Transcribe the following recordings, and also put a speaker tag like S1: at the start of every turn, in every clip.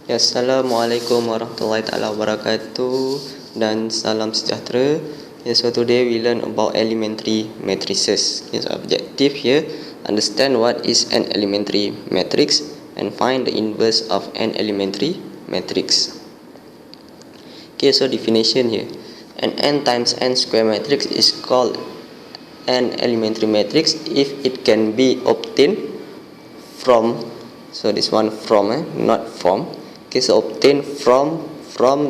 S1: Ya, Assalamualaikum warahmatullahi taala wabarakatuh dan salam sejahtera. So today we learn about elementary matrices. So objective here, understand what is an elementary matrix and find the inverse of an elementary matrix. So definition here, an n times n square matrix is called an elementary matrix if it can be obtained from, so this one from, not from. So obtained from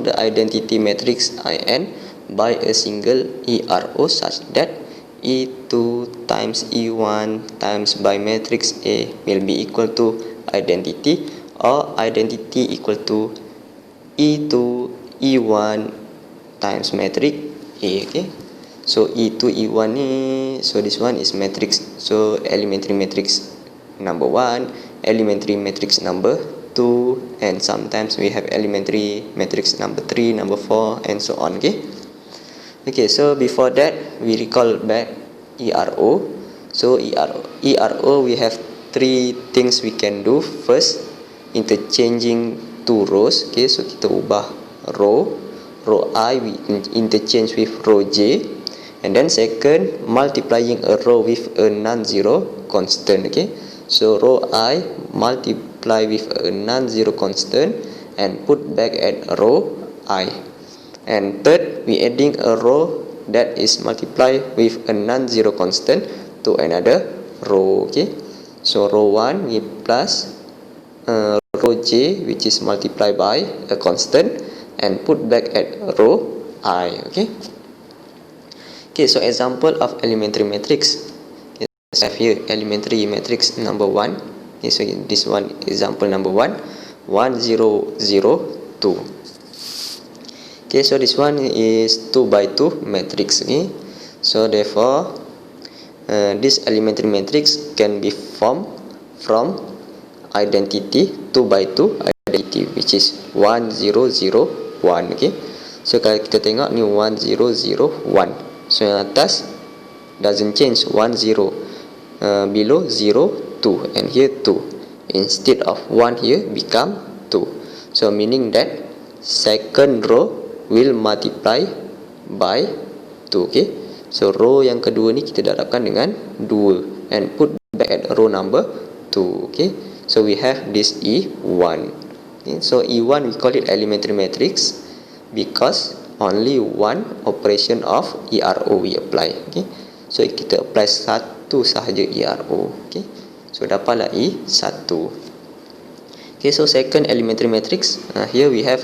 S1: the identity matrix In by a single ERO such that E2 times E1 times by matrix A will be equal to identity, or identity equal to E2 E1 times matrix A. Okay, so E2 E1 ni, so this one is matrix, so elementary matrix number 1, elementary matrix number 2, and sometimes we have elementary matrix number 3, number 4, and so on. Okay, so before that we recall back ERO. So ERO we have three things we can do. First, interchanging two rows. Okay, so kita ubah row I we interchange with row J, and then second, multiplying a row with a non-zero constant. Okay, so row I multiply with a non-zero constant and put back at row I. And third, we adding a row that is multiplied with a non-zero constant to another row. Okay, so row 1 we plus row J which is multiplied by a constant and put back at row I. Okay, so example of elementary matrix. Let's have here elementary matrix number 1. Okay, so this one example number 1, 1 0 0 2. Okay, so this one is 2 by 2 matrix. Okay, so therefore this elementary matrix can be formed from identity 2 by 2 identity, which is 1 0 0 1. Okay, so kalau kita tengok ni 1 0 0 1, so yang atas doesn't change, 1 0, below 0 2, and here 2, instead of 1 here become 2, so meaning that second row will multiply by 2. Okay, so row yang kedua ni kita darabkan dengan 2 and put back at row number 2. Okay, so we have this E1. Okay, so E1 we call it elementary matrix because only one operation of ERO we apply. Okay, so kita apply satu sahaja ERO. Okay, so dapatlah E1. Okay, so second elementary matrix, here we have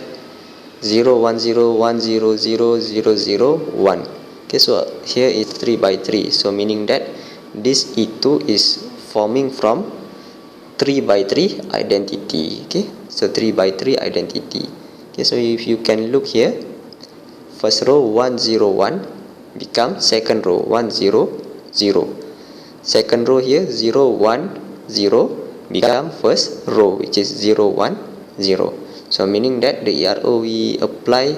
S1: 0 1 0 1 0 0 0 0 1. Okay, so here is 3 by 3, so meaning that this E2 is forming from 3 by 3 identity. Okay, so 3 by 3 identity. Okay, so if you can look here, first row 1 0 1 become second row 1 0 0, second row here 0 1 0 become first row which is 0 1 0. So meaning that the ERO we apply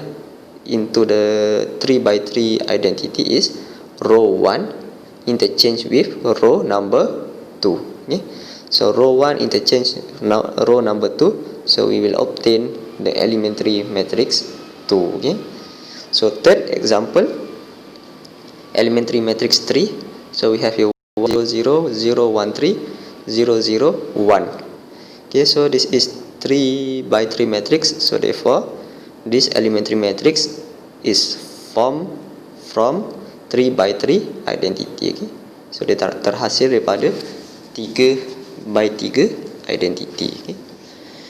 S1: into the 3 by 3 identity is row 1 interchange with row number 2. Okay, so row 1 interchange row number 2, so we will obtain the elementary matrix 2. Okay, so third example, elementary matrix 3. So we have here 0 0 0 1 3 0 0 1. Okay, so this is 3 by 3 matrix, so therefore this elementary matrix is formed from 3 by 3 identity. Okay, so dia terhasil daripada 3 by 3 identity.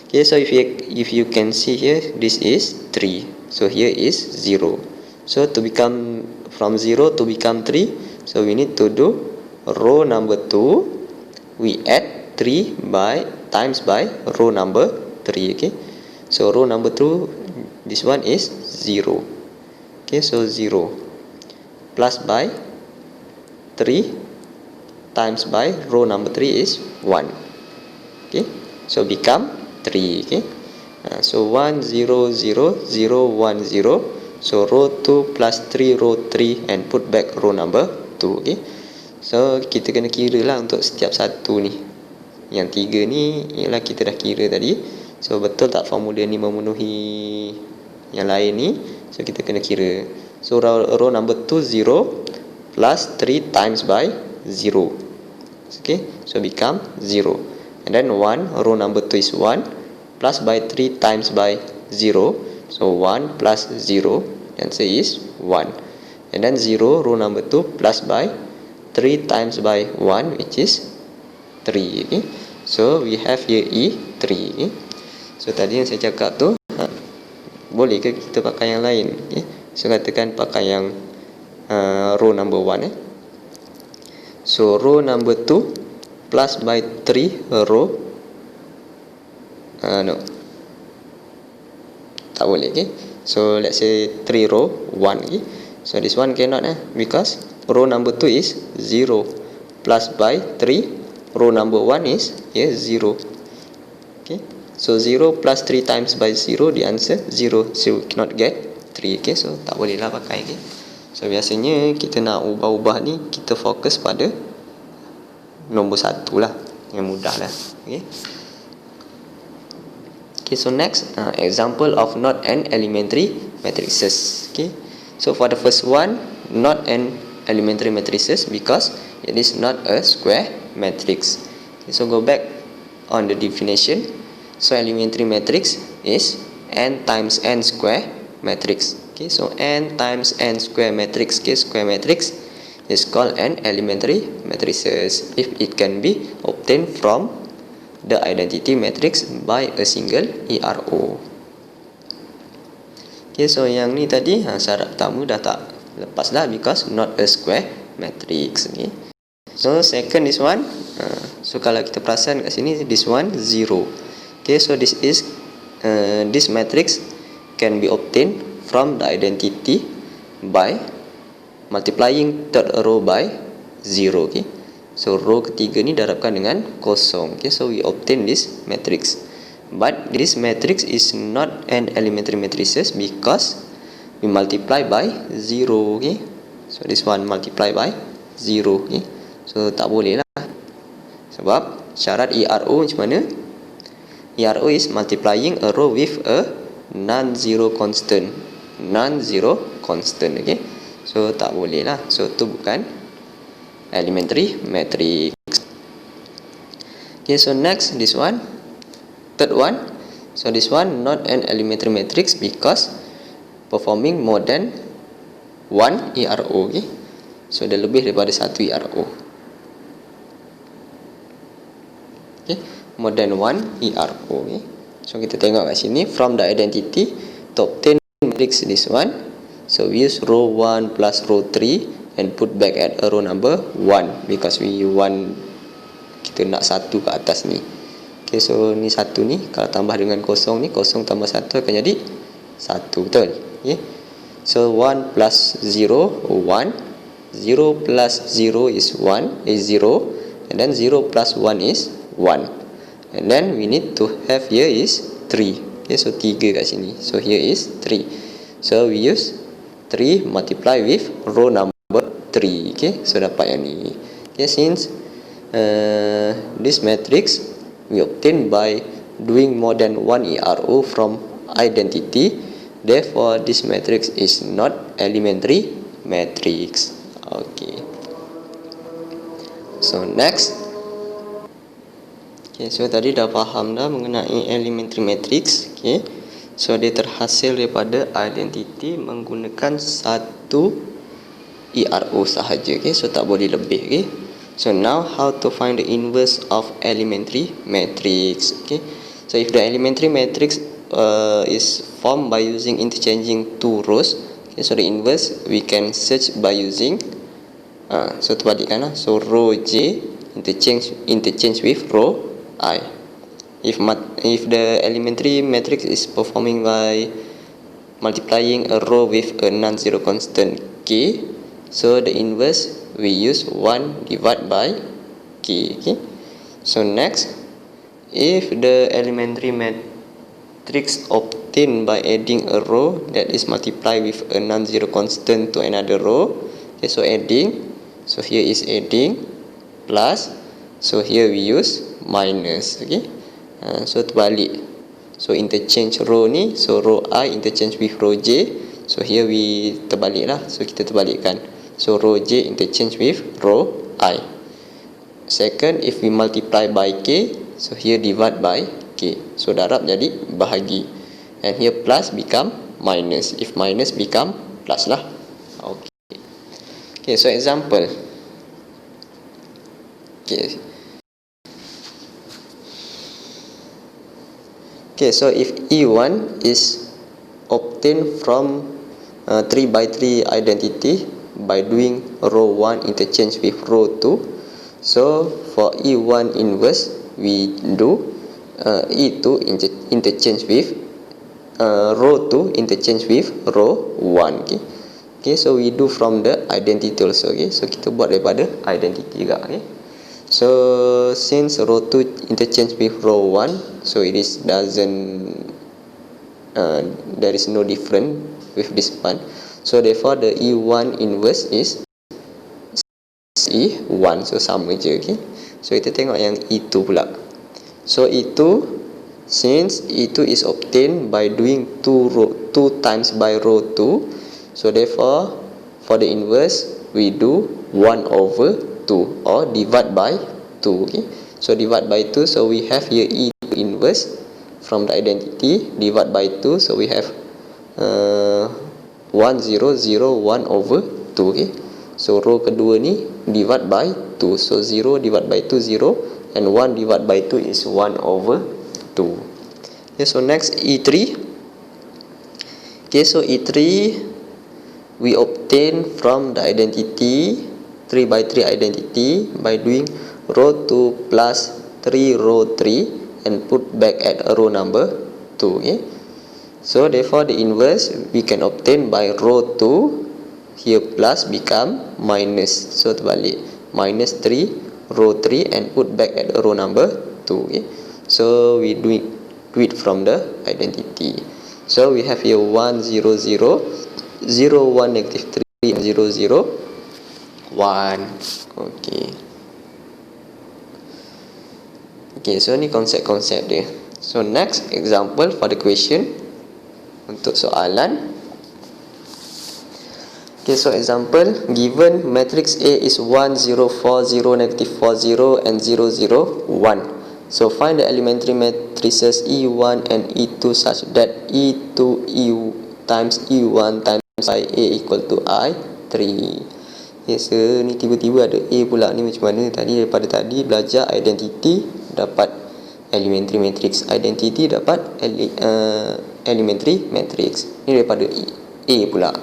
S1: Okay, so if you can see here, this is 3, so here is 0. So to become from 0 to become 3, so we need to do row number 2 we add 3 by times by row number 3. Okay, so row number 2, this one is 0. Okay, so 0 plus by 3 times by row number 3 is 1. Okay, so become 3. Okay, so 1 0 0 0 1 0, so row 2 plus 3 row 3 and put back row number 2. Okay, so kita kena kira lah untuk setiap satu ni. Yang 3 ni ialah kita dah kira tadi, So betul tak formula ni memenuhi yang lain ni? So kita kena kira. So row number 2 0 plus 3 times by 0. Okay, so become 0. And then 1, row number 2 is 1 plus by 3 times by 0. So 1 plus 0, the answer is 1. And then 0, row number 2 plus by 3 times by 1, which is 3. Okay, so we have here E3. Okay. So tadi yang saya cakap tu, boleh ke kita pakai yang lain? Okay. So katakan pakai yang row number 1. So row number 2 plus by 3 row, no, tak boleh. Okay. So let's say 3 row 1. Okay. So this one cannot because row number 2 is 0 plus by 3 row number 1 is here 0. Okay. So 0 plus 3 times by 0, the answer 0. So we cannot get 3. Okay. So tak boleh lah pakai. Okay. So biasanya kita nak ubah-ubah ni, kita fokus pada nombor 1 lah, yang mudah lah. Okay. Okay, so next example of not an elementary matrices. Okay. So for the first one, not an elementary matrices because it is not a square matrix. Okay, so go back on the definition. So elementary matrix is n times n square matrix. Okay, so n times n square matrix, okay, square matrix is called an elementary matrices if it can be obtained from the identity matrix by a single ERO. Okay, so yang ni tadi syarat pertama dah tak lepas lah because not a square matrix. Okay. So second this one, so kalau kita perasan kat sini, this one 0. Okay, so this is this matrix can be obtained from the identity by multiplying third row by 0. Okay. So row ketiga ni darabkan dengan kosong. Okay, so we obtain this matrix. But this matrix is not an elementary matrices because we multiply by 0. Okay. So this one multiply by 0. Okay. So tak boleh lah. Sebab syarat ERO macam mana? ERO is multiplying a row with a non-zero constant. Non-zero constant. Okay. So tak boleh lah. So tu bukan elementary matrix. Okay, so next this one, third one. So this one not an elementary matrix because performing more than one ERO. Okay, so dia lebih daripada satu ERO. Okay, more than one ERO. Okay, so kita tengok kat sini, from the identity to obtain matrix this one, so we use row 1 plus row 3 and put back at row number 1 because we want, kita nak satu ke atas ni. Okay, so ni satu ni kalau tambah dengan kosong ni, kosong tambah satu akan jadi satu, betul? Okay. So 1 plus 0 1, 0 plus 0 is 1 is 0, and then 0 plus 1 is 1, and then we need to have here is 3. Okay, so 3 kat sini, so here is 3. So we use 3 multiply with row number 3. Okay, so dapat yang ni. Okay, since this matrix we obtain by doing more than one ERO from identity, therefore this matrix is not elementary matrix. Okay, so next. Okay, so tadi dah faham dah mengenai elementary matrix. Okay, so dia terhasil daripada identity menggunakan satu ERO sahaja. Okay, so tak boleh lebih. Okay, so now how to find the inverse of elementary matrix. Okay, so if the elementary matrix is formed by using interchanging two rows, okay, so the inverse we can search by using so terbalikkan lah. So row J interchange with row I. If the elementary matrix is performing by multiplying a row with a non-zero constant K, so the inverse we use 1 divided by K. Okay, so next, if the elementary matrix obtained by adding a row that is multiplied with a non-zero constant to another row, okay, so adding, so here is adding, plus, so here we use minus. Okay, so terbalik. So interchange row ni, so row I interchange with row J. So here we terbalik lah, so kita terbalikkan. So row J interchange with row I. Second, if we multiply by K, so here divide by K. So darab jadi bahagi. And here plus become minus. If minus become plus lah. Okay. Okay, so example. Okay. Okay, so if E1 is obtained from 3 by 3 identity by doing row 1 interchange with row 2. So for E1 inverse, we do E2 interchange with row 2 interchange with row 1. Okay. Okay, so we do from the identity also. Okay, so kita buat daripada identity juga. Okay. So since row 2 interchange with row 1, so it is doesn't there is no different with this one. So therefore the E1 inverse is E1, so sama je. Okay, so kita tengok yang E2 pula. So E2, since E2 is obtained by doing 2 times by row 2, so therefore for the inverse we do 1 over 2 or divide by 2. Okay, so divide by 2, so we have here E2 inverse from the identity divide by 2, so we have 1 0 0 1 over 2. Okay, so row kedua ni divide by 2, so 0 divide by 2 0 and 1 divide by 2 is 1 over 2. Okay, so next E3. Okay, so E3 we obtain from the identity 3 by 3 identity by doing row 2 plus 3 row 3 and put back at row number 2. Okay, so therefore the inverse we can obtain by row 2, here plus become minus, so terbalik, minus 3 row 3 and put back at row number 2. Okay, so we do it from the identity. So we have here 1 0 0 0 1 negative 3 and 0 0 1. Okay. Okay, so ni konsep-konsep dia. So next example for the question untuk soalan. Okay, so example, given matrix A is 1 0 4 0 negative 4 0 and 0 0 1. So find the elementary matrices E1 and E2 such that E2 E times E1 times I A equal to I3. Okay, so ni tiba-tiba ada A pula, ni macam mana? Tadi daripada tadi belajar identity dapat elementary matrix, identity dapat elementary matrix. Ni daripada A pula.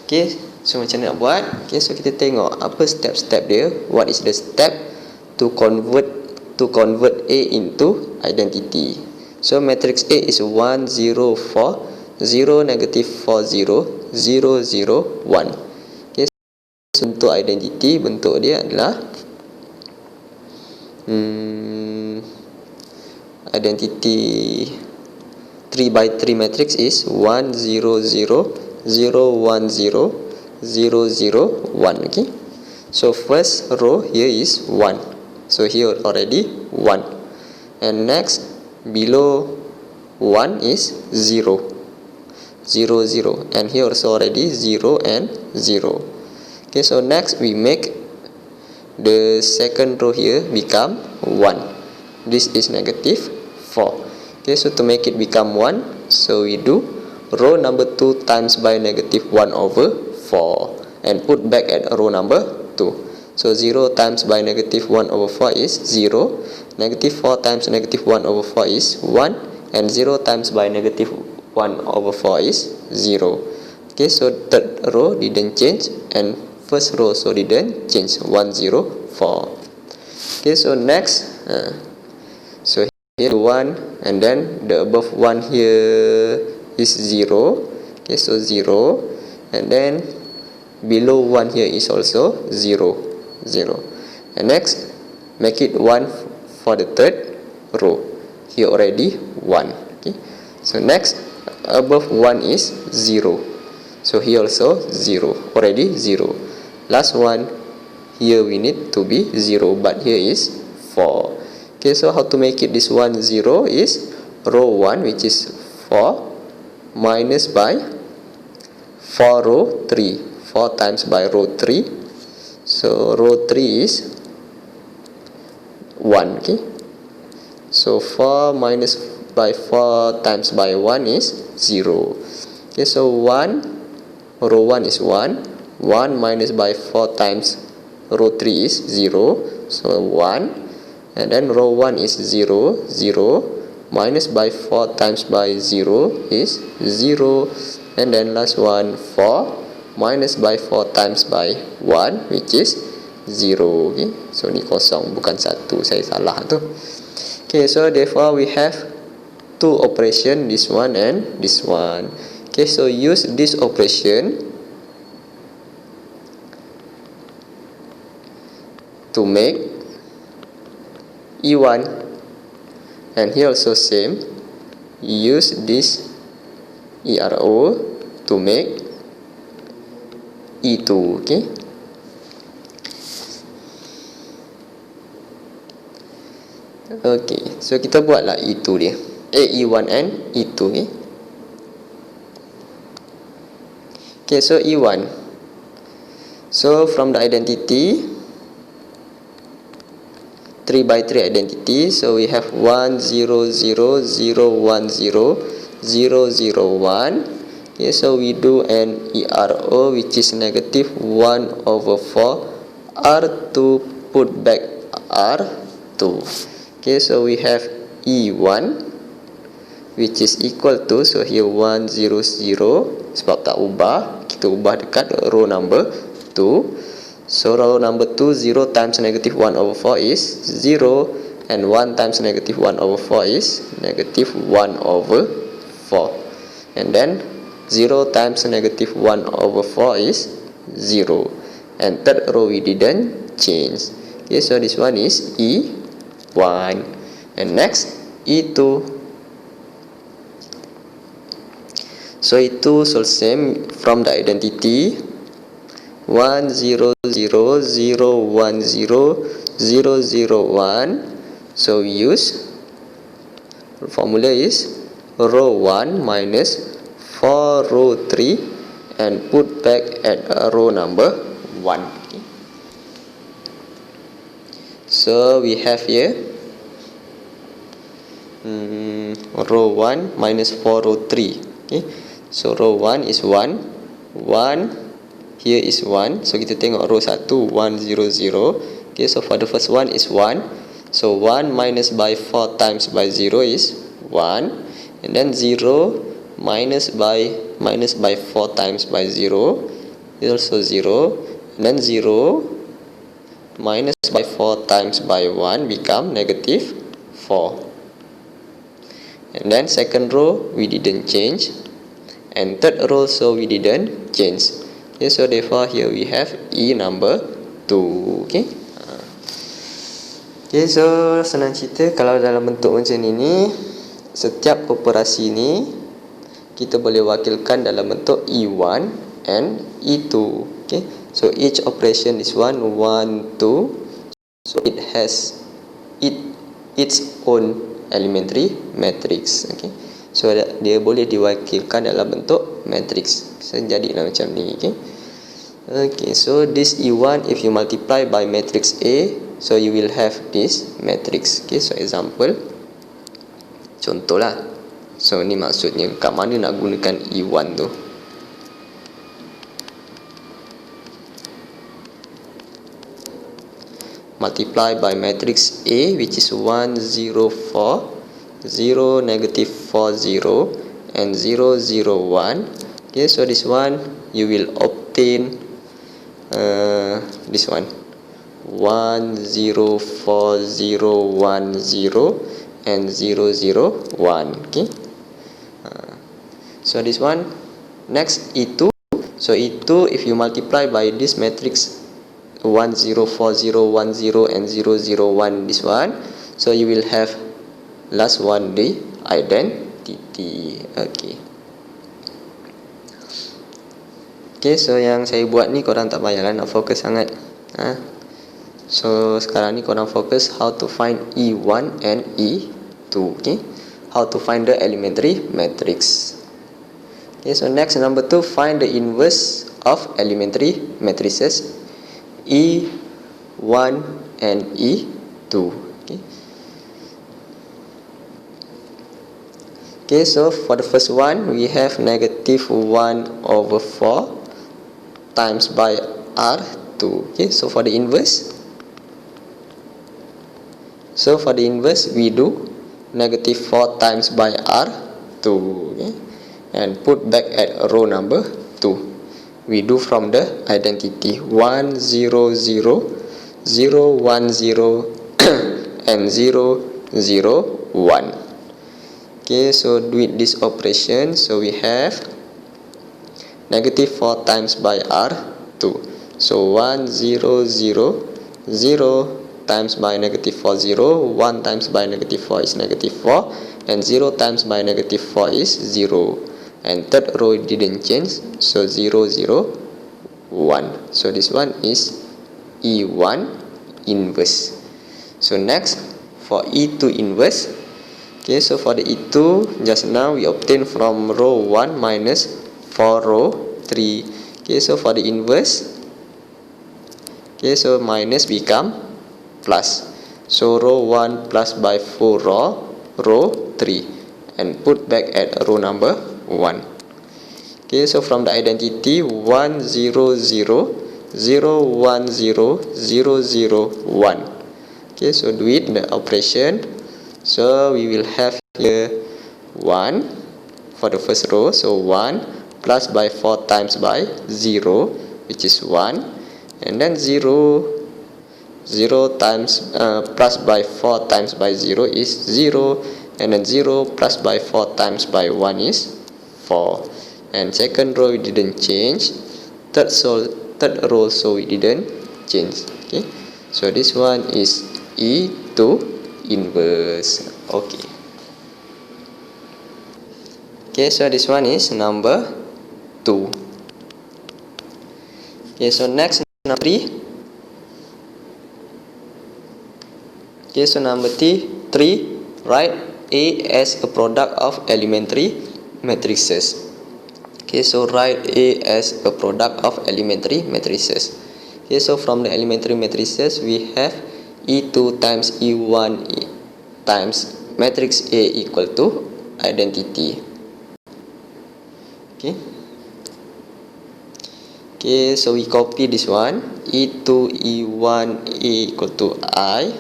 S1: Okay, so macam mana nak buat? Okay, so kita tengok apa step-step dia. What is the step to convert A into identity? So matrix A is 1 0 4 0 negative 4 0 0 0 1. Okay, so bentuk identity, bentuk dia adalah identity 3 by 3 matrix is 1 0 0 0 1 0 0 0 1. Okay, so first row here is 1, so here already 1, and next below 1 is 0 0 0, and here also already 0 and 0. Okay, so next we make the second row here become 1. This is negative 4. Okay, so to make it become 1, so we do row number 2 times by negative 1 over 4 and put back at row number 2. So 0 times by negative 1 over 4 is 0, negative 4 times negative 1 over 4 is 1, and 0 times by negative 1 over 4 is 0. Okay, so third row didn't change and first row so didn't change, 1 0 4. Okay, so next so here 1 and then the above 1 here is 0. Okay, so 0, and then below 1 here is also 0 0, and next make it 1 for the third row, here already 1. Okay, so next above 1 is 0, so here also 0, already 0. Last one here we need to be 0, but here is 4. Okay, so how to make it this one 0 is row 1 which is 4 minus by 4 row 3, 4 times by row 3. So row 3 is 1. Okay, so 4 minus by 4 times by 1 is 0. Okay, so 1, row 1 is 1. 1 minus by 4 times row 3 is 0. So 1, and then row 1 is 0. 0 minus by 4 times by 0 is 0. And then last one, 4 minus by 4 times by 1 which is 0. Okay, so ni kosong bukan 1, saya salah tu. Okay, so therefore we have two operation, this one and this one. Okay, so use this operation to make E1, and here also same, use this ERO to make E2. Okay, okay, so kita buatlah E2 dia, E1 and E2. Okay, okay, so E1, so from the identity 3 by 3 identity, so we have 1 0 0 0 1 0 0 0 1. Okay, so we do an ERO which is negative 1 over 4 R2 put back R2. Okay, so we have E1 which is equal to, so here 1 0 0, sebab tak ubah, kita ubah dekat row number 2. So row number 2, 0 times negative 1 over 4 is 0, and 1 times negative 1 over 4 is negative 1 over 4, and then 0 times negative 1 over 4 is 0, and third row we didn't change. Okay, so this one is E1, and next E2. So E2 so same from the identity 1 0 0 0 1 0 0 0 1. So we use formula is row 1 minus 4 row 3 and put back at row number 1. Okay, so we have here row 1 minus 4 row 3. Okay, so row 1 is 1 1, here is 1, so kita tengok row 1 1 0 0. Okay, so for the first one is 1, so 1 minus by 4 times by 0 is 1, and then 0 minus by 4 times by 0 is also 0, and then 0 minus by 4 times by 1 become negative 4, and then second row we didn't change, and third row so we didn't change. Okay, so therefore here we have E number 2. Okay, okay, so senang cerita kalau dalam bentuk macam ini, setiap operasi ni kita boleh wakilkan dalam bentuk E1 and E2. Okay, so each operation is 1 1 2, so it has its own elementary matrix. Okay, so dia boleh diwakilkan dalam bentuk matrix. So jadilah macam ni. Okay, okay, so this E1 if you multiply by matrix A, so you will have this matrix. Okay, so example, contohlah, so ni maksudnya kat mana nak gunakan E1 tu. Multiply by matrix A which is 1 0 4 0 negative 4 0 and 0 0 1. Okay, so this one you will obtain this one 1 0 4 0 1 0 and 0 0 1. Okay, so this one next E2. So E2 if you multiply by this matrix 1 0 4 0 1 0 and 0 0 1, this one, so you will have last one the identity. Okay, okay, so yang saya buat ni korang tak payahlah nak fokus sangat. So sekarang ni korang fokus how to find E1 and E2. Okay, how to find the elementary matrix. Okay, so next, number 2, find the inverse of elementary matrices E1 and E2. Okay, so for the first one, we have negative 1 over 4 times by R2. Okay, so for the inverse, we do negative 4 times by R2, okay, and put back at row number 2. We do from the identity 1 0 0 0 1 0 and 0 0 1. Okay, so with this operation, so we have negative 4 times by R2. So 1 0 0 0 times by negative 4 0, 1 times by negative 4 is negative 4, and 0 times by negative 4 is 0. And third row didn't change, so 0 0 1. So this one is E1 inverse. So next, for E2 inverse. Okay, so for the E2, just now we obtained from row 1 minus 4 row 3. Okay, so for the inverse, okay, so minus become plus. So row 1 plus by 4 row 3, and put back at row number 1. Okay, so from the identity 1 0 0 0 1 0 0 0 1. Okay, so do it the operation. So we will have here 1 for the first row. So 1 plus by 4 times by 0, which is 1, and then 0 times plus by 4 times by 0 is 0, and then 0 plus by 4 times by 1 is 4. And second row we didn't change, third row so we didn't change. Okay, so this one is E2 inverse. Okay, so this one is number 2. Okay, so next, number 3. Okay, so number 3, write A as a product of elementary matrices. Okay, so write A as a product of elementary matrices. Okay, so from the elementary matrices, we have E2 times E1 times matrix A equal to identity. Okay, so we copy this one, E2 E1 A equal to I.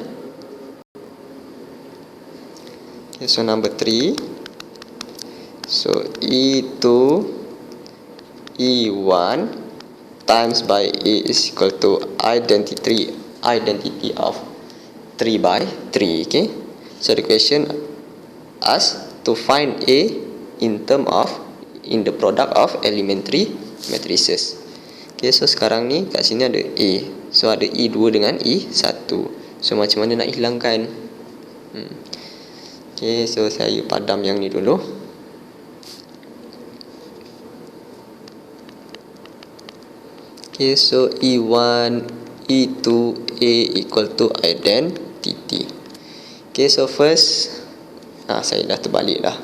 S1: Okay, so number 3, so E2 E1 times by A is equal to identity of 3 by 3. Okay, so the question asks to find A in the product of elementary matrices. Okay, so sekarang ni kat sini ada A, so ada E2 dengan E1, so macam mana nak hilangkan? Okay, so saya padam yang ni dulu. Okay, so E1 E2 A equal to identity. Okay, so first saya dah terbalik dah.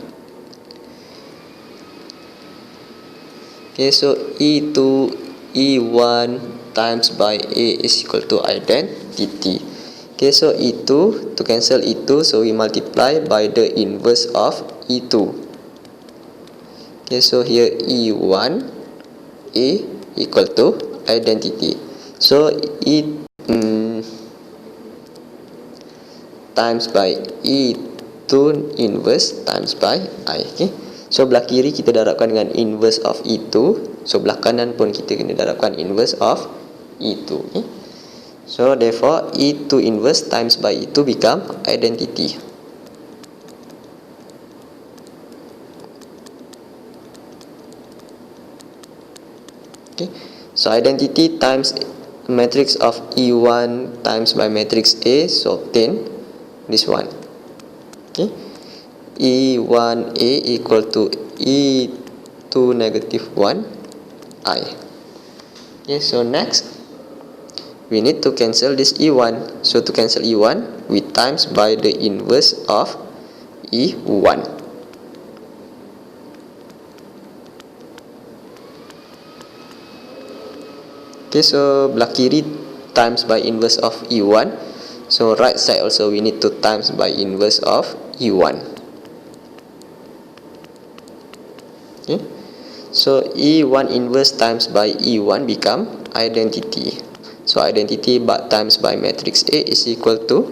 S1: Okay, so E2 E1 times by A is equal to identity. Okay, so E2, to cancel E2, so we multiply by the inverse of E2. Okay, so here E1 A equal to identity. So E times by E2 inverse times by I. Okay, so belah kiri kita darabkan dengan inverse of E2, so belah kanan pun kita kena darabkan inverse of E2. Okay, so therefore E2 inverse times by E2 become identity. Okay, so identity times matrix of E1 times by matrix A, so obtain this one. Okay, E1A equal to E2 negative 1 I. Okay, so next we need to cancel this E1. So to cancel E1, we times by the inverse of E1. Okay, so belah kiri times by inverse of E1. So right side also we need to times by inverse of E1. Okay, so E1 inverse times by E1 become identity. So identity but times by matrix A is equal to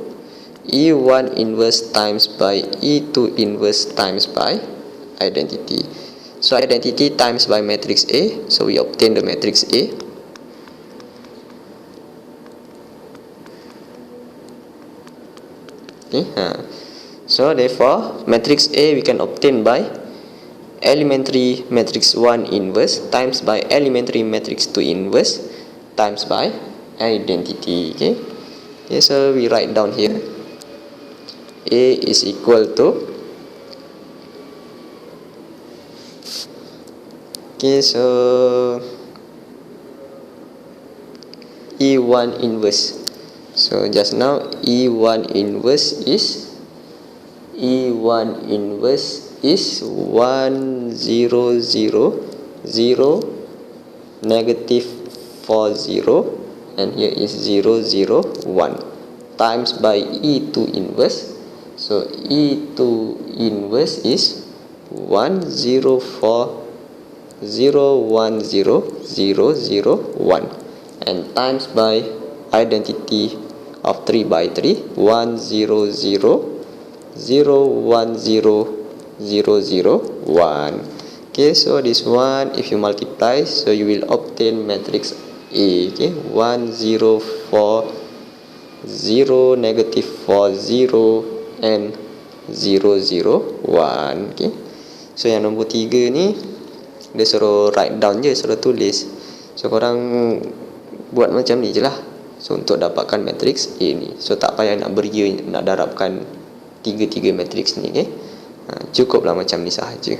S1: E1 inverse times by E2 inverse times by identity. So identity times by matrix A, so we obtain the matrix A. Okay, so therefore matrix A we can obtain by elementary matrix 1 inverse times by elementary matrix 2 inverse times by identity. Okay, okay, so we write down here A is equal to, okay, so E1 inverse. So just now E1 inverse is 1 0 0 0 negative 4 0, and here is 0 0 1 times by E2 inverse. So E2 inverse is 1 0 4 0 1 0 0 0 1, and times by identity of 3 by 3, 1 0 0 0 1 0 0 0 1. Okay, so this one if you multiply, so you will obtain matrix A. Okay, 1 0 4 0 negative 4 0 and 0 0 1. Okay, so yang nombor 3 ni dia suruh write down je, suruh tulis. So korang buat macam ni je lah, so untuk dapatkan matrix A ni. So tak payah nak beria nak darabkan tiga matrix ni. Okay, cukuplah macam ni sahaja.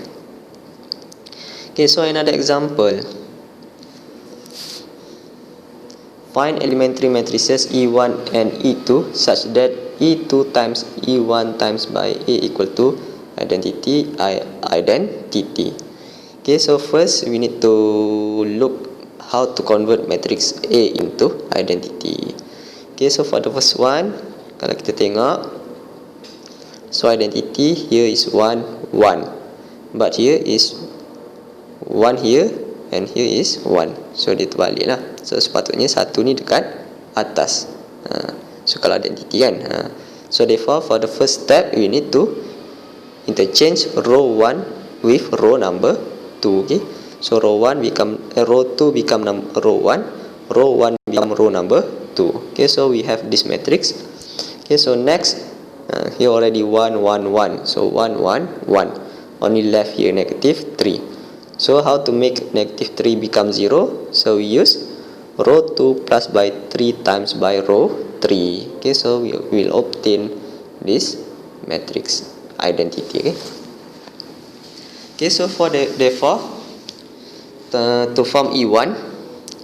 S1: Okay, so another example. Find elementary matrices E1 and E2 such that E2 times E1 times by A equal to identity. Okay, so first we need to look how to convert matrix A into identity. Okay, so for the first one, kalau kita tengok, so identity here is 1 1, but here is 1 here and here is 1, so dia terbalik lah. So sepatutnya satu ni dekat atas. So kalau identity kan, so therefore for the first step we need to interchange row 1 with row number 2. Okay, so row 1 become row 2 become row 1, row 1 become row number 2. Okay, so we have this matrix. Okay, so next, here already 1 1 1, so 1 1 1, only left here negative 3. So how to make negative 3 become 0? So we use row 2 plus by 3 times by row 3. Okay, so we will obtain this matrix identity. Okay, okay, so for therefore to form E1,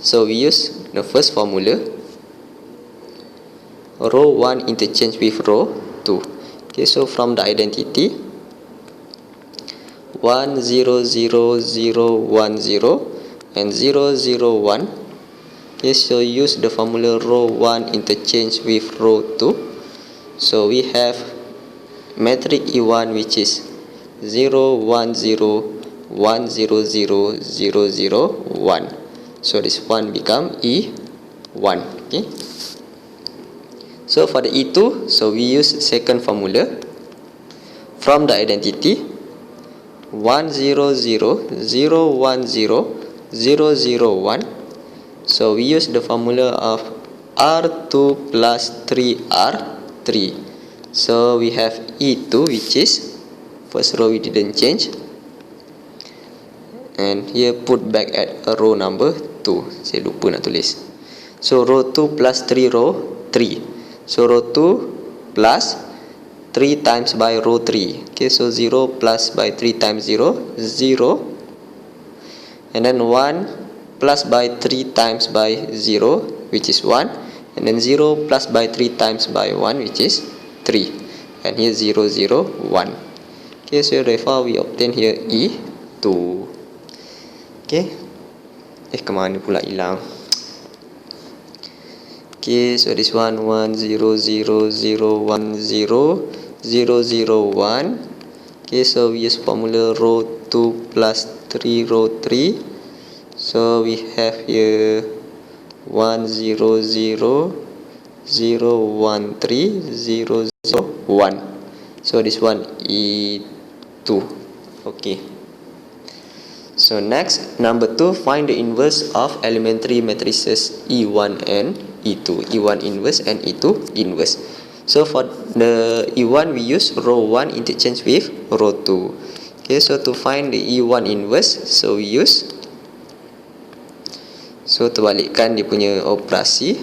S1: so we use the first formula, row 1 interchange with row 2. Okay, so from the identity 1 0 0 0 1 0 and 0 0 1. Okay, so use the formula row 1 interchange with row 2. So we have matrix E1 which is 0 1 0 1 0 0 0 0 1. So this one become E1. Okay, so for the E2, so we use second formula from the identity 1 0 0 0 1 0 0 0 1. So we use the formula of R2 plus 3R3. So we have E2 which is first row we didn't change, and here put back at row number 2. Saya lupa nak tulis. So row 2 plus 3 row 3. So row 2 plus 3 times by row 3. Okay, so 0 plus by 3 times 0, 0. And then 1 plus by 3 times by 0, which is 1. And then 0 plus by 3 times by 1, which is 3. And here 0 0 1. Okay, so therefore we obtain here E2. Okay, kemana pula hilang? Okay, so this one 1 0 0 0 1 0 0 0 1. Okay, so we use formula row 2 plus 3 row 3. So we have here 1 0 0 0 1 3 0 0 1. So this one E2. Okay. So next, number 2, find the inverse of elementary matrices E1 and E2. E1 inverse and E2 inverse. So for the E1 we use row 1 interchange with row 2. Okay, so to find the E1 inverse, so we use, so terbalikkan dia punya operasi,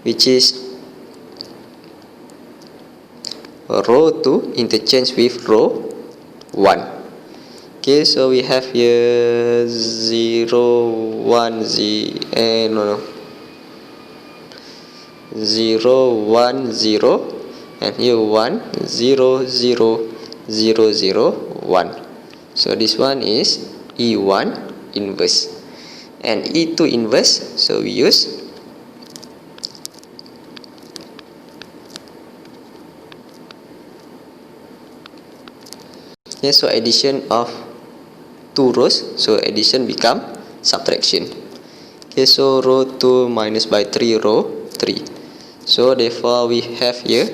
S1: which is row 2 interchange with row 1. Okay, so we have here 0 1 0 1 0 and here 1 0 0 0 0 1. So this one is E1 inverse. And E2 inverse, so we use so addition of two rows, so addition become subtraction. Okay, so row 2 minus by 3 row 3. So therefore we have here,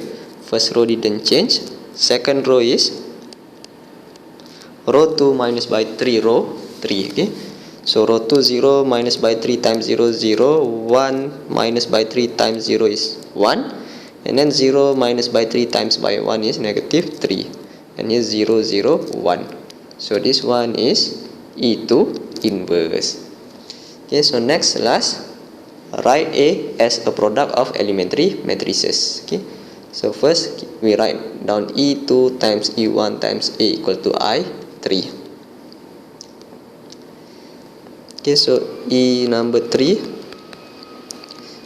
S1: first row didn't change, second row is row 2 minus by 3 row 3. Okay, so row 2 0 minus by 3 times 0 0, 1 minus by 3 times 0 is 1, and then 0 minus by 3 times by 1 is negative 3. And here 0 0 1. So this one is E2 inverse. Okay, so next, last, write A as a product of elementary matrices. Okay, so first we write down E2 times E1 times A equal to I3. Okay, so E number 3,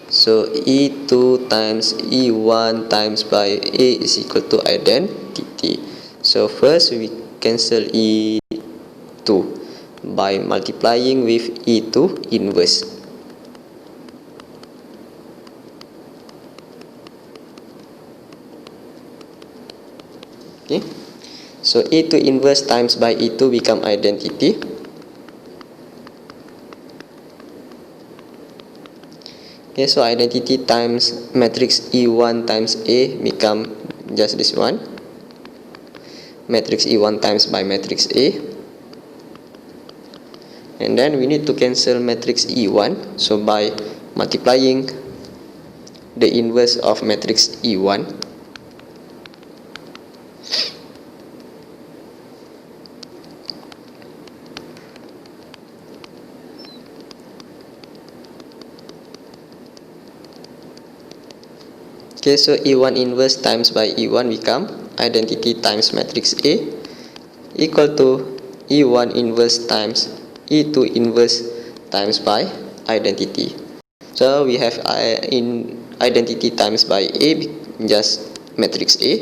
S1: so E2 times E1 times by A is equal to identity. So first we cancel E2 by multiplying with E2 inverse. Okay, so E2 inverse times by E2 become identity. Okay, so identity times matrix E1 times A become just this one, matrix E1 times by matrix A. And then we need to cancel matrix E1, so by multiplying the inverse of matrix E1. Okay, so E1 inverse times by E1 become identity times matrix A equal to E1 inverse times E2 inverse times by identity. So we have in identity times by A just matrix A.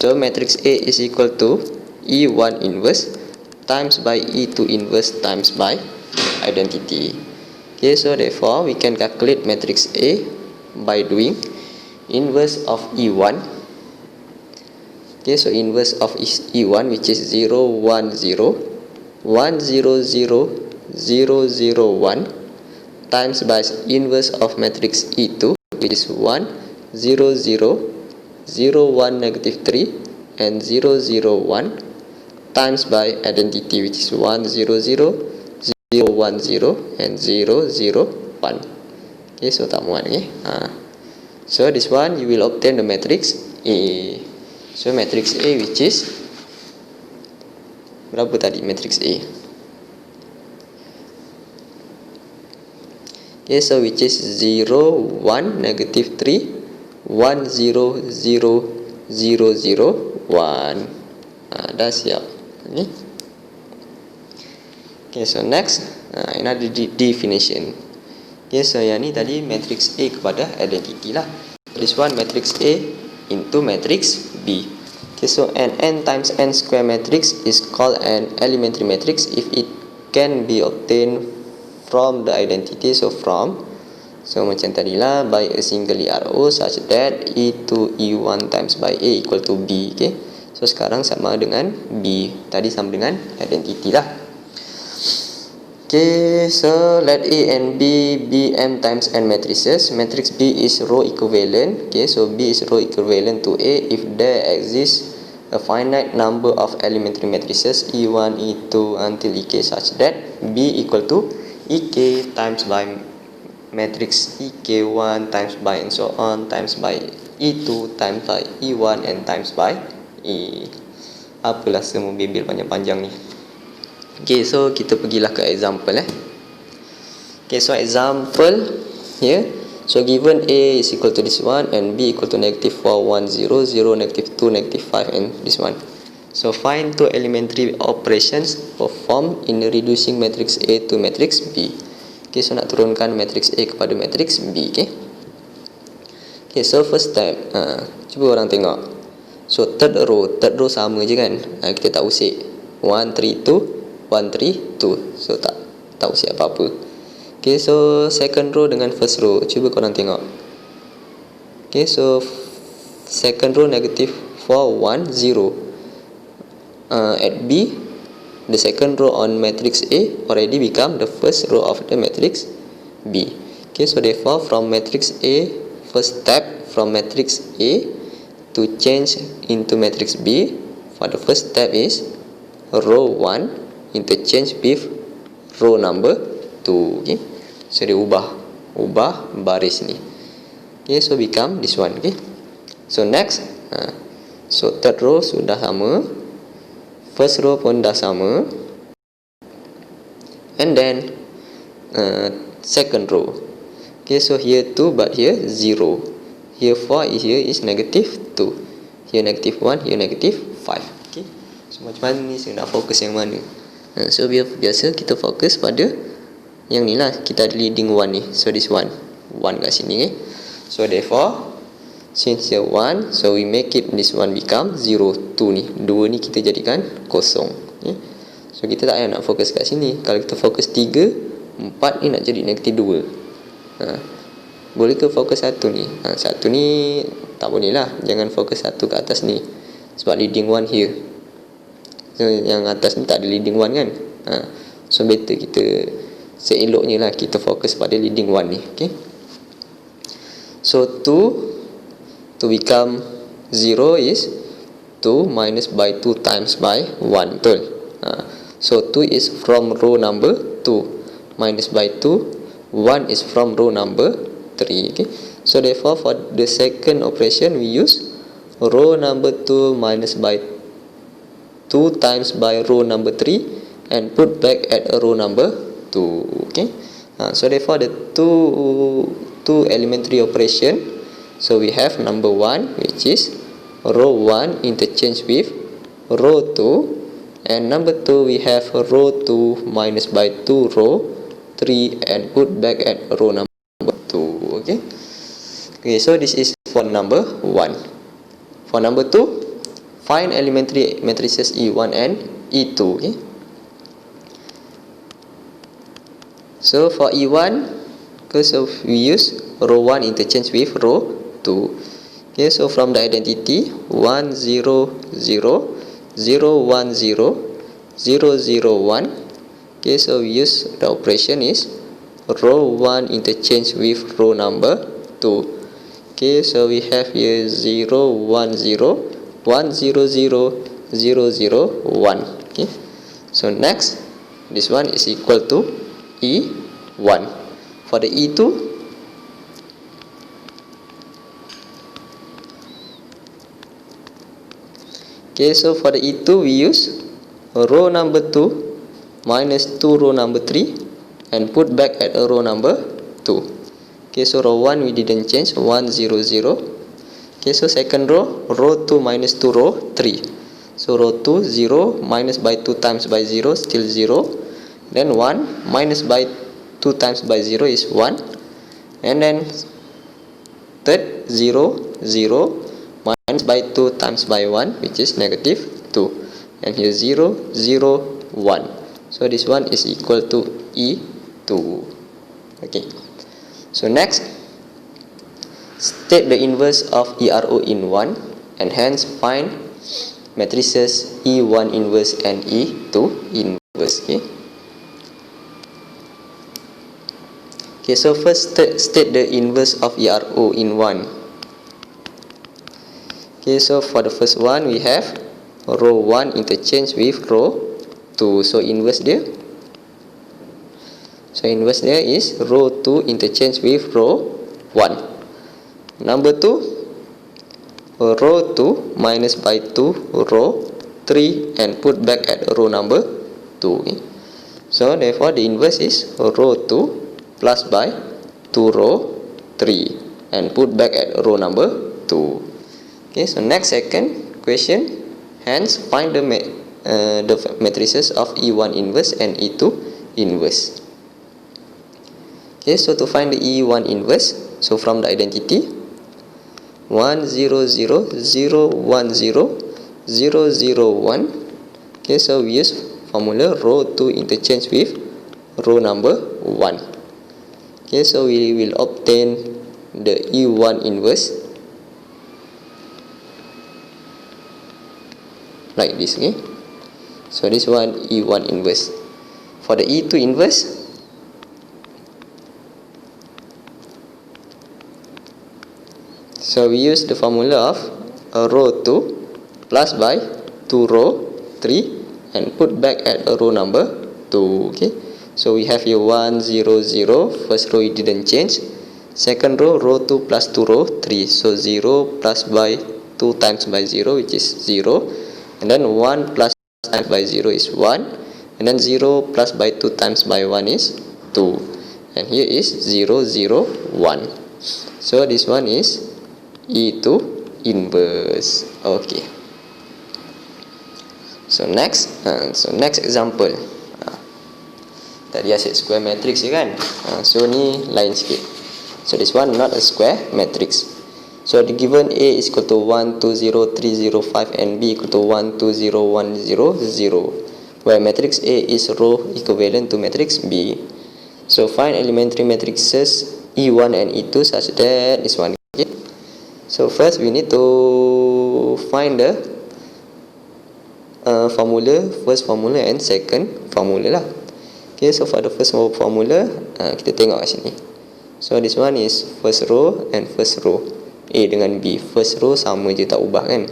S1: So matrix A is equal to E1 inverse times by E2 inverse times by identity. Okay, so therefore we can calculate matrix A by doing inverse of E1. Okay, so inverse of E1, which is 0 1 0 1 0 0 0 0 1 times by inverse of matrix E2, which is 1 0 0 0 1 negative 3 and 0 0 1 times by identity, which is 1 0 0 0 1 0 and 0 0 1. Okay, so tak muat. Okay, so this one you will obtain the matrix A. So matrix A, which is berapa tadi matrix A? Okay, so which is 0 1 negative 3 1 0 0 0 0 1. Dah siap. Okay. Okay, so next another definition. Okay, so yang ni tadi matrix A kepada identity lah. This one matrix A into matrix B. Okay, so an n times n square matrix is called an elementary matrix if it can be obtained from the identity. So from, so macam tadilah, by a single ERO such that E2 E1 times by A equal to B. Okay, so sekarang sama dengan B, tadi sama dengan identity lah. Okay, so let A and B be M times N matrices. Matrix B is row equivalent. Okay, so B is row equivalent to A if there exists a finite number of elementary matrices E1, E2 until Ek such that B equal to Ek times by matrix Ek1 times by and so on times by E2 times by E1 and times by E. Apalah semua bibir panjang-panjang ni. Okay, so kita pergilah ke example Okay, so example here. So given A is equal to this one and B equal to -4, 1, 0, 0, -2, -5 and this one. So find two elementary operations performed in reducing matrix A to matrix B. Okay, so nak turunkan matrix A kepada matrix B. Okay, so first step, cuba orang tengok. So third row sama je kan, kita tak usik 1, 3, 2 1, 3, 2. So tak usik apa-apa. Okay, so second row dengan first row, cuba korang tengok. Okay, so second row -4, 1, 0. At B, the second row on matrix A already become the first row of the matrix B. Okay, so therefore from matrix A, first step from matrix A to change into matrix B, for the first step is row 1 interchange with row number 2. Okay, so dia ubah baris ni. Okay, so become this one. Okay, so next, so third row sudah sama, first row pun dah sama, and then second row. Okay, so here 2 but here 0, here 4 here is -2, here -1, here -5. Okay, so macam mana ni saya nak fokus yang mana? So biasa kita fokus pada yang ni lah, kita ada leading 1 ni. So this one kat sini. So therefore since here 1, so we make it this one become 0, 2 ni, 2 ni kita jadikan kosong. So kita tak payah nak fokus kat sini. Kalau kita fokus 3, 4 ni nak jadi -2. Boleh ke fokus 1 ni? 1 ni tak boleh lah, jangan fokus 1 ke atas ni, sebab leading 1 here. So yang atas ni tak ada leading 1 kan. So better kita, seeloknya lah kita fokus pada leading 1 ni. Okay, so 2 to become 0 is 2 minus by 2 times by 1. Betul. So 2 is from row number 2 minus by 2, 1 is from row number 3. Okay, so therefore for the second operation we use row number 2 minus by 2 times by row number 3 and put back at row number 2. Okay, so therefore the two elementary operation, so we have number 1 which is row 1 interchange with row 2, and number 2 we have row 2 minus by 2 row 3 and put back at row number 2. Okay, so this is for number 1. For number 2, find elementary matrices E1 and E2. Okay, so for E1, because we use row 1 interchange with row 2. Okay, so from the identity 1, 0, 0, 0, 1, 0, 0, 0, 1. Okay, so we use the operation is row 1 interchange with row number 2. Okay, so we have here 0, 1, 0, 1, 0, 0, 0, 0, 1. Okay, so next, this one is equal to E1. For the E2, okay, so for the E2 we use row number 2 minus 2 row number 3 and put back at row number 2. Okay, so row 1 we didn't change, 1, 0, 0. Okay, so second row 2 minus 2 row 3. So row 2, 0 minus by 2 times by 0 still 0. Then 1 minus by 2 times by 0 is 1. And then third 0, 0 minus by 2 times by 1 which is -2. And here 0, 0, 1. So this one is equal to E1. 2. Okay, so next, state the inverse of ERO in 1 and hence find matrices E1 inverse and E2 inverse. Okay, so first state the inverse of ERO in 1. Okay, so for the first one we have row 1 interchange with row 2. So inverse dia is row 2 interchange with row 1. Number 2, row 2 minus by 2 row 3 and put back at row number 2. Okay. So therefore the inverse is row 2 plus by 2 row 3 and put back at row number 2. Okay, so next second question, hence find the matrices of E1 inverse and E2 inverse. Okay, so to find the E1 inverse, so from the identity 1 0 0 0 1 0 0 0 1. Okay, so we use formula row 2 interchange with row number 1. Okay, so we will obtain the E1 inverse like this. Okay, so this one E1 inverse. For the E2 inverse, so we use the formula of row 2 plus by 2 row 3 and put back at row number 2. Okay, so we have here 1 0 0. First row it didn't change. Second row, row 2 plus 2 row 3. So 0 plus by 2 times by 0, which is 0. And then 1 plus times by 0 is 1. And then 0 plus by 2 times by 1 is 2. And here is 0 0 1. So this one is E2 inverse. Okay, so next example. Tadi asyik square matrix je kan. So ni lain sikit. So this one not a square matrix. So the given A is equal to 1 2 0 3 0 5 and B equal to 1 2 0 1 0 0, where matrix A is row equivalent to matrix B. So find elementary matrices E1 and E2 such that this one. Okay, so first we need to find the first formula and second formula lah. Okay, so for the first formula, kita tengok kat sini. So this one is first row and first row, A dengan B. First row sama je, tak ubah kan.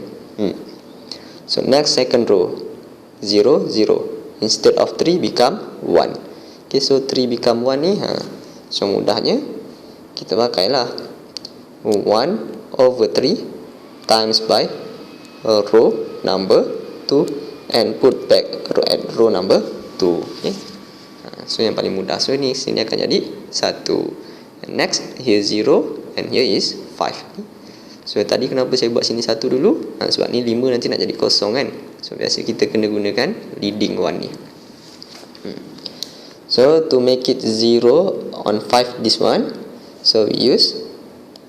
S1: So next second row 0 0, instead of 3 become 1. Okay, so 3 become 1 ni, so mudahnya kita pakailah 1 over 3 times by row number 2 and put back at row number 2. Okay, so yang paling mudah. So ni sini akan jadi 1. And next here 0 and here is 5. So tadi kenapa saya buat sini 1 dulu? Sebab ni 5 nanti nak jadi kosong kan. So biasa kita kena gunakan leading one ni. So to make it 0 on 5 this one, so we use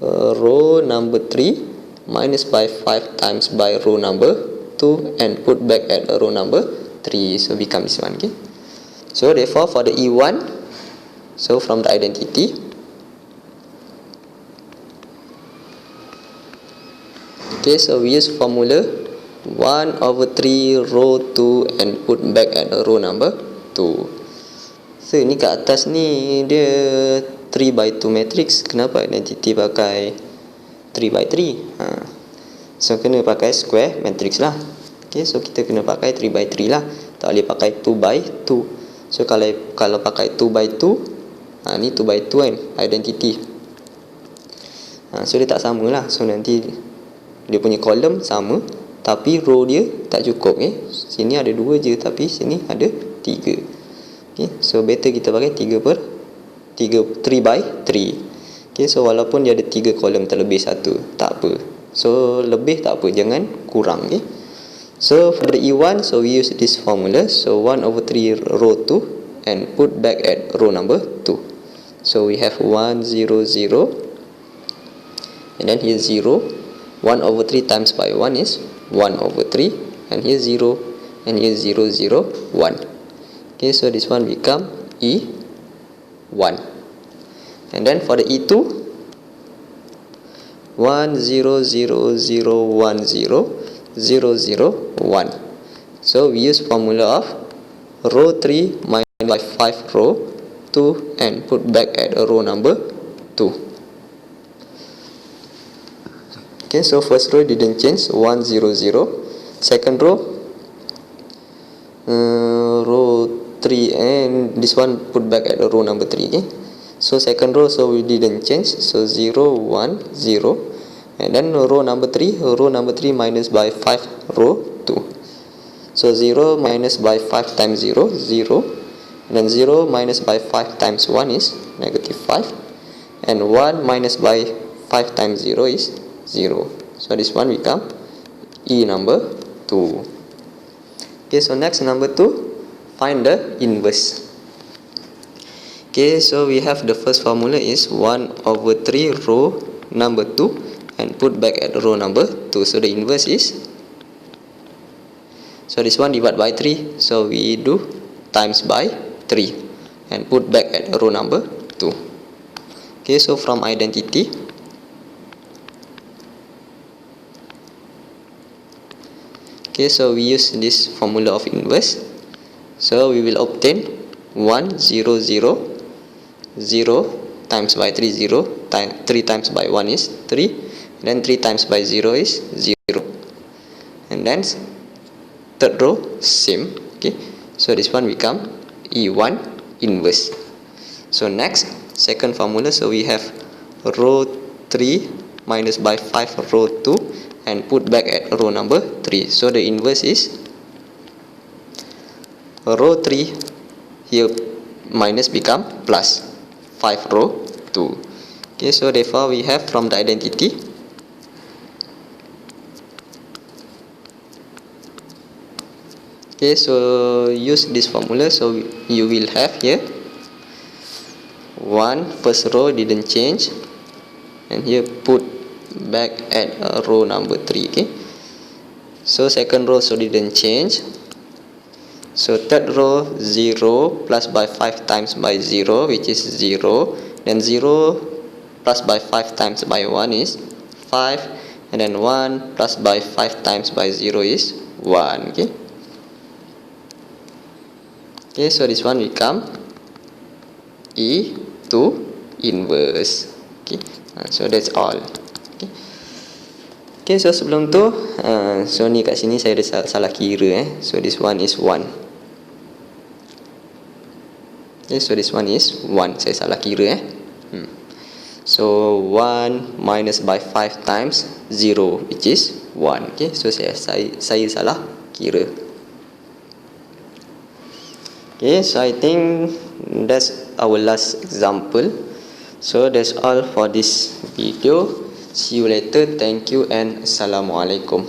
S1: row number 3 minus by 5 times by row number 2 and put back at row number 3. So become this one. Okay, so therefore for the E1, so from the identity, okay, so we use formula 1 over 3 row 2 and put back at row number 2. So ni kat atas ni dia 3 by 2 matrix. Kenapa identity pakai 3 by 3? So kena pakai square matrix lah. Okay, so kita kena pakai 3 by 3 lah. Tak boleh pakai 2 by 2. So kalau pakai 2 by 2, ni 2 by 2 kan, identity. So dia tak sama lah. So nanti dia punya kolom sama, tapi row dia tak cukup. Sini ada 2 je, tapi sini ada 3. Okay, so better kita pakai 3 by 3. Okay, so walaupun dia ada 3 kolom terlebih 1, tak apa. So lebih tak apa, jangan kurang. Okay, so for the E1, so we use this formula. So 1 over 3 row 2 and put back at row number 2. So we have 1 0 0 and then here 0. 1 over 3 times by 1 is 1 over 3, and here 0 and here 0 0 1. Okay, so this one become E1. 1. And then for the E2, 1 0 0 0 1 0 0 0 1. So we use formula of row 3 minus by 5 row 2 and put back at row number 2. Okay, so first row didn't change, 1 0 0. Second row, row 3 and this one put back at row number 3. Okay, so second row, so we didn't change, so 0 1 0. And then row number 3 minus by 5 row 2. So 0 minus by 5 times 0, 0. And then 0 minus by 5 times 1 is negative 5. And 1 minus by 5 times 0 is 0. So this one become E number 2. Okay, so next number 2, find the inverse. Okay, so we have the first formula is 1 over 3 row number 2 and put back at row number 2. So the inverse is, so this one divide by 3, so we do times by 3 and put back at row number 2. Okay, so from identity, okay, so we use this formula of inverse. So we will obtain 1 0 0 0 times by 3 0 3 times by 1 is 3, then 3 times by 0 is 0. And then third row same. Okay, so this one become E1 inverse. So next, second formula, so we have row 3 minus by 5 row 2 and put back at row number 3. So the inverse is row 3 here minus become plus 5 row 2. Okay, so therefore we have from the identity, okay, so use this formula, so you will have here 1 first row didn't change and here put back at row number 3. Okay, so second row so didn't change, so third row 0 plus by 5 times by 0 which is 0, then 0 plus by 5 times by 1 is 5, and then 1 plus by 5 times by 0 is 1. Okay, okay, so this one become E2 inverse. Okay, so that's all. Okay, okay, so sebelum tu so ni kat sini saya ada salah kira so this one is 1. Okay, so this one is 1, saya salah kira so 1 minus by 5 times 0 which is 1. Okay, so saya salah kira. Okay, so I think that's our last example. So that's all for this video. See you later. Thank you and Assalamualaikum.